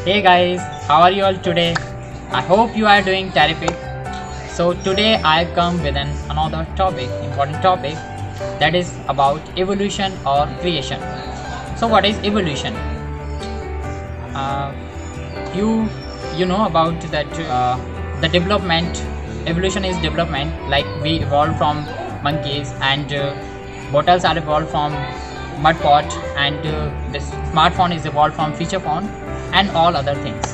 Hey guys, how are you all today? I hope you are doing terrific. So today I come with another topic, important topic, that is about evolution or creation. So what is evolution? Uh, you you know about that the development. Evolution is development. Like we evolved from monkeys, and bottles are evolved from mud pot, and this smartphone is evolved from feature phone, and all other things.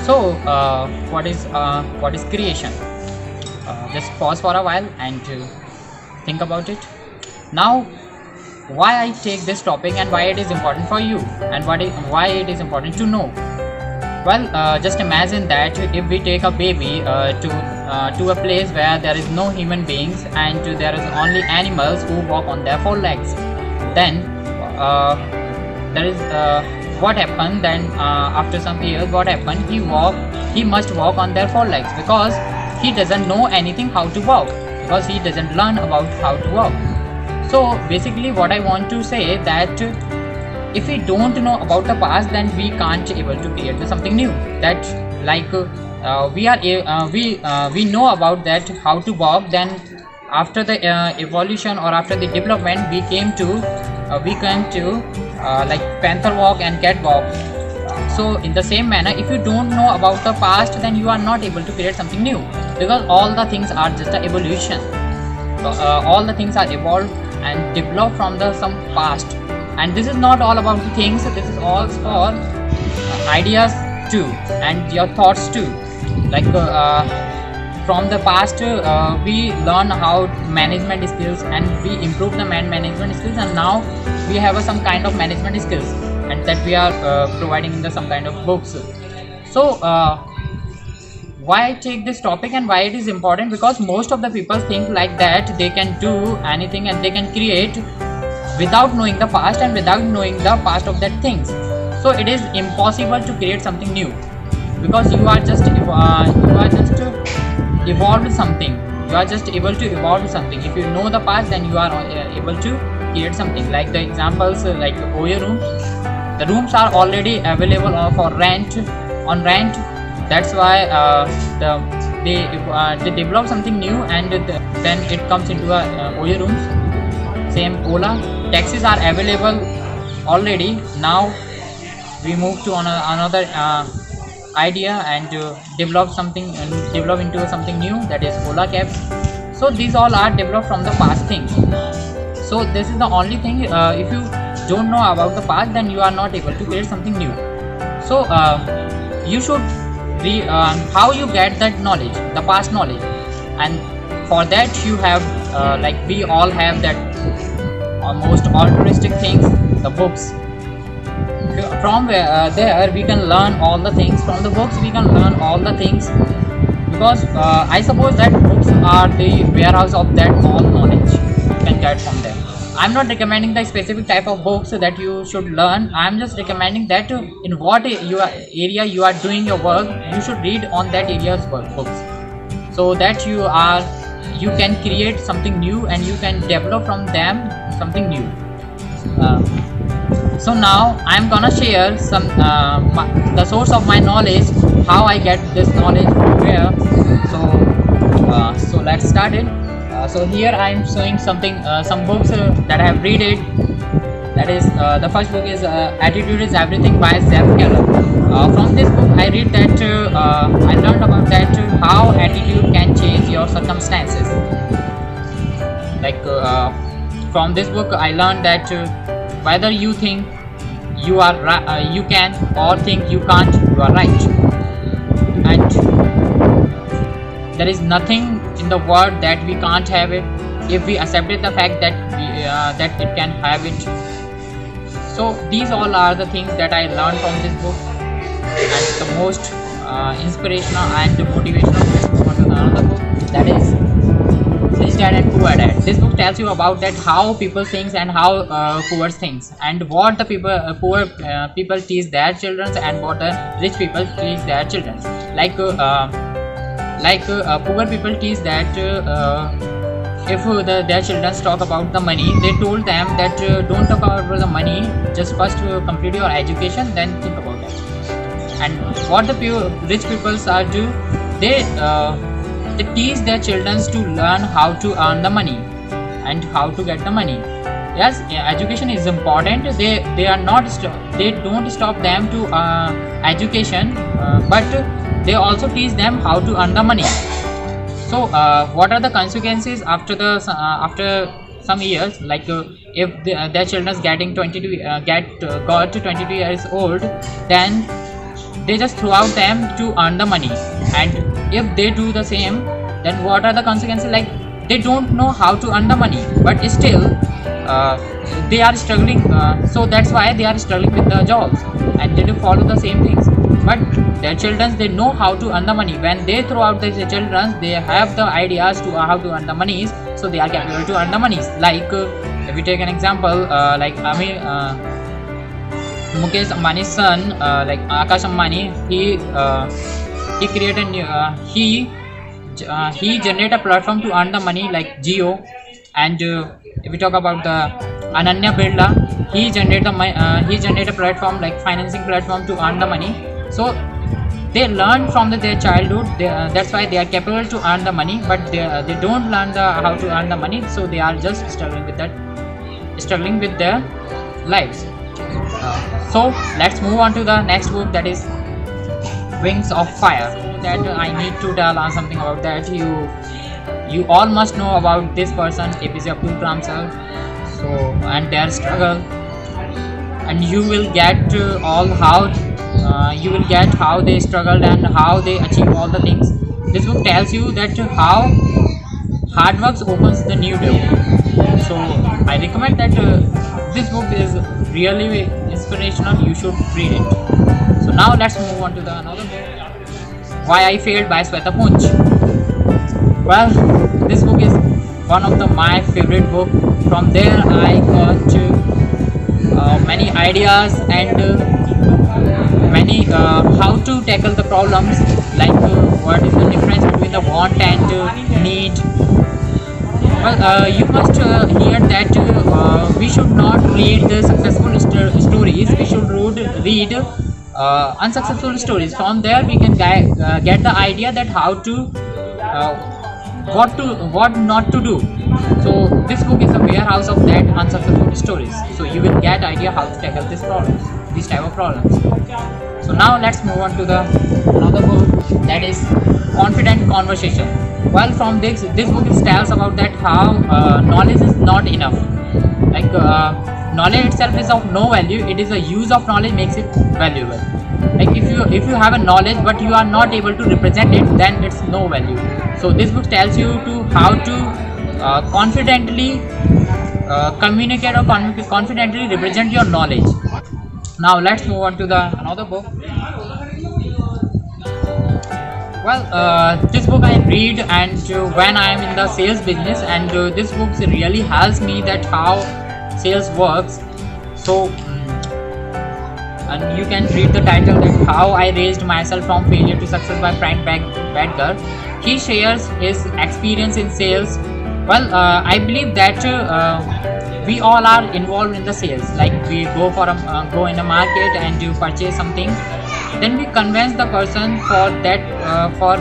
So what is creation? Just pause for a while and think about it. Now, why I take this topic and why it is important for you, and why it is important to know. Well, just imagine that if we take a baby to a place where there is no human beings, and there is only animals who walk on their four legs, then there is what happened then. After some years, what happened? He must walk on their four legs, because he doesn't know anything how to walk, because he doesn't learn about how to walk. So basically what I want to say that if we don't know about the past, then we can't able to create something new. That like we know about that how to walk. Then after the evolution, or after the development, we came to like panther walk and cat walk. So in the same manner, if you don't know about the past, then you are not able to create something new, because all the things are just an evolution. So, all the things are evolved and developed from the some past. And this is not all about the things, this is all for ideas too, and your thoughts too. Like from the past, we learn how management skills, and we improve the management skills, and now we have some kind of management skills, and that we are providing in the some kind of books. So why I take this topic and why it is important? Because most of the people think like that they can do anything and they can create without knowing the past and without knowing the past of that things. So it is impossible to create something new, because you are just evolved something. You are just able to evolve something. If you know the past, then you are able to create something. Like the examples, like OYO rooms. The rooms are already available for rent, on rent. That's why they develop something new, and then it comes into a OYO rooms. Same Ola. Taxis are available already. Now we move to another idea, and develop into something new, that is Ola cabs. So these all are developed from the past things. So this is the only thing. If you don't know about the past, then you are not able to create something new. So you should how you get that knowledge, the past knowledge. And for that you have like we all have that most altruistic things, the books. From there we can learn all the things. From the books we can learn all the things, because I suppose that books are the warehouse of that all knowledge you can get from them. I'm not recommending the specific type of books that you should learn. I'm just recommending that in what area you are doing your work, you should read on that area's books, so that you can create something new, and you can develop from them something new. So now I'm gonna share some the source of my knowledge, how I get this knowledge from where. So let's start it. So here I'm showing something, some books that I have read it. That is the first book is Attitude is Everything by Zeph Keller. From this book I read that I learned about that how attitude can change your circumstances. Like from this book I learned that whether you think you are you can, or think you can't, you are right. And there is nothing in the world that we can't have it, if we accepted the fact that that it can have it. So these all are the things that I learned from this book. And the most inspirational and motivational book, another book, that is Rich Dad and Poor Dad. This book tells you about that how people think and how poor thinks, and what the poor people teach their children, and what the rich people teach their children. Like poor people teach that if their children talk about the money, they told them that don't talk about the money, just first complete your education, then think about that. And what the rich peoples are do, they they teach their children to learn how to earn the money and how to get the money. Yes, education is important. They are not they don't stop them to education, but they also teach them how to earn the money. So what are the consequences after the after some years, like if their children getting 22 got to 22 years old, then they just throw out them to earn the money. And if they do the same, then what are the consequences? Like, they don't know how to earn the money, but still they are struggling, so that's why they are struggling with the jobs, and they do follow the same things. But their children, they know how to earn the money. When they throw out their children, they have the ideas to how to earn the monies, so they are capable to earn the monies. Like if we take an example, like Mukesh Ambani's son, like Akash Ambani, he created he generate a platform to earn the money, like Jio. And if we talk about the Ananya Birla, he generate a platform, like financing platform, to earn the money. So they learn from their childhood. That's why they are capable to earn the money, but they don't learn how to earn the money, so they are just struggling with their lives. So let's move on to the next book, that is Wings of Fire. That I need to tell something about that. You all must know about this person, APJ Abdul Kalam sir, so, and their struggle, and you will get how they struggled and how they achieve all the things. This book tells you that how hard work opens the new door. So I recommend that this book is really inspirational. You should read it. So now let's move on to the another book, Why I Failed by Sweta Poonch. Well, this book is one of my favorite book. From there I got many ideas and many how to tackle the problems, like what is the difference between the want and need. Well, you must hear that we should not read the successful stories. We should read unsuccessful stories. From there we can get the idea that how to what not to do. So this book is a warehouse of that unsuccessful stories. So you will get idea how to tackle these type of problems. So now let's move on to the another book, that is Confident Conversation. Well, from this book it tells about that how knowledge is not enough. Like knowledge itself is of no value. It is the use of knowledge makes it valuable. Like if you have a knowledge but you are not able to represent it, then it's no value. So this book tells you to how to confidently communicate or confidently represent your knowledge. Now let's move on to the another book. Well, this book I read and when I am in the sales business, and this book really helps me that how sales works. So and you can read the title, that How I Raised Myself from Failure to Success by Frank Bettger. He shares his experience in sales. Well, I believe that we all are involved in the sales. Like we go go in a market and you purchase something, then we convince the person for that for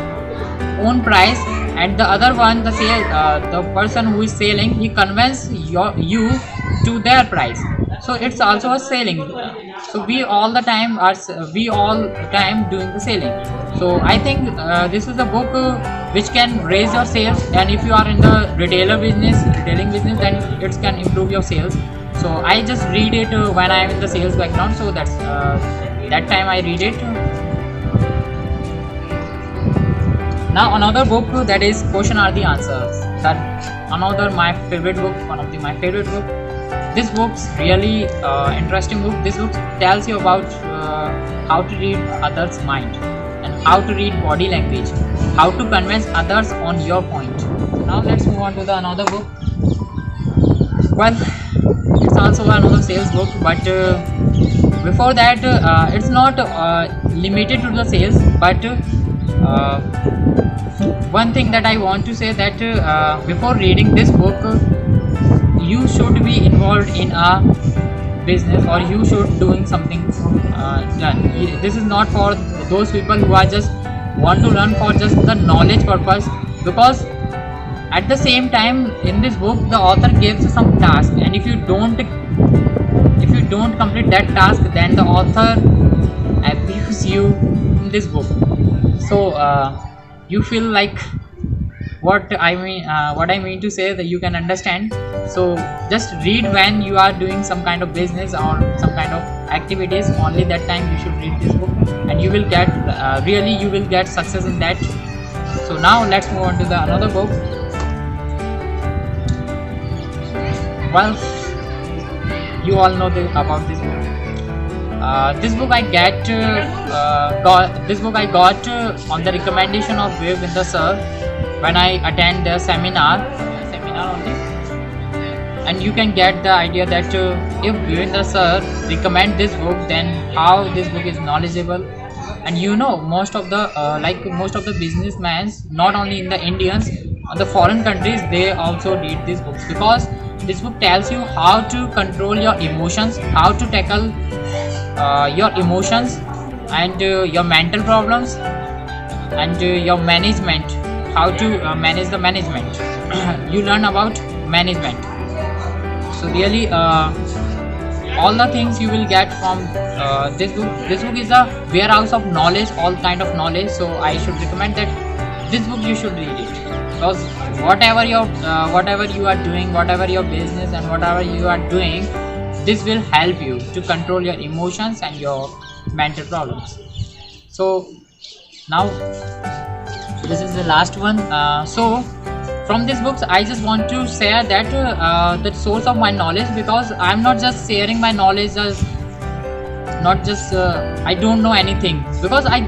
own price, and the other one, the person who is selling, he convince you to their price. So it's also a selling. So we all the time doing the selling. So I think this is a book which can raise your sales, and if you are in the retailing business, then it can improve your sales. So I just read it when I am in the sales background. So that's that time I read it. Now another book, that is Question Are the Answers. That another my favorite book, one of my favorite book. This book's really interesting book. This book tells you about how to read others' mind and how to read body language, how to convince others on your point. So now let's move on to the another book. Well, it's also another sales book, but before that, it's not limited to the sales, but one thing that I want to say, that before reading this book, you should be involved in a business, or you should doing something done. This is not for those people who are just want to learn for just the knowledge purpose, because at the same time in this book the author gives some task, and if you don't complete that task, then the author abuse you in this book. So you feel like what I mean to say, that you can understand. So just read when you are doing some kind of business or some kind of activities, only that time you should read this book, and you will get really you will get success in that. So now let's move on to the another book. Well, you all know about this book. This book I got on the recommendation of Vivekinder sir when I attend the seminar only, and you can get the idea that if Vivekinder sir recommend this book, then how this book is knowledgeable. And you know, most of the businessmen, not only in the Indians, on the foreign countries, they also read these books, because this book tells you how to control your emotions, how to tackle your emotions, and your mental problems, and your management, how to manage the management. You learn about management. So really all the things you will get from this book. This book is a warehouse of knowledge, all kind of knowledge. So I should recommend that this book you should read it, because whatever you are doing, whatever your business and whatever you are doing, this will help you to control your emotions and your mental problems. So now this is the last one. So from these books I just want to share that the source of my knowledge, because I'm not just sharing my knowledge as not just I don't know anything, because I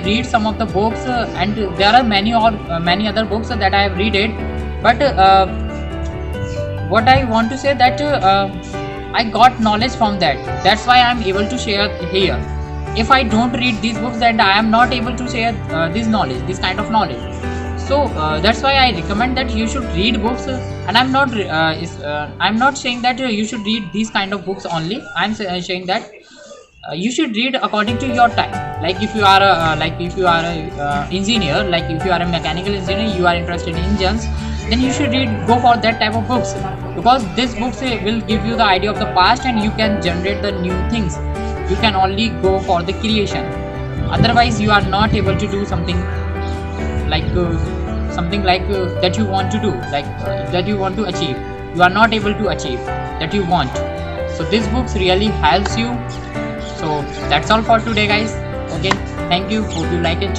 read some of the books and there are many other books that I have read it, but what I want to say that I got knowledge from that. That's why I'm able to share here. If I don't read these books, then I am not able to share this kind of knowledge. So that's why I recommend that you should read books, and I'm not saying that you should read these kind of books only. I'm saying that you should read according to your time. Like if you are a engineer, like if you are a mechanical engineer, you are interested in engines, then you should go for that type of books, because these books will give you the idea of the past, and you can generate the new things. You can only go for the creation, otherwise you are not able to do something like that you want to do, that you want to achieve. You are not able to achieve that you want. So these books really helps you. So that's all for today, guys. Okay, thank you, hope you like it.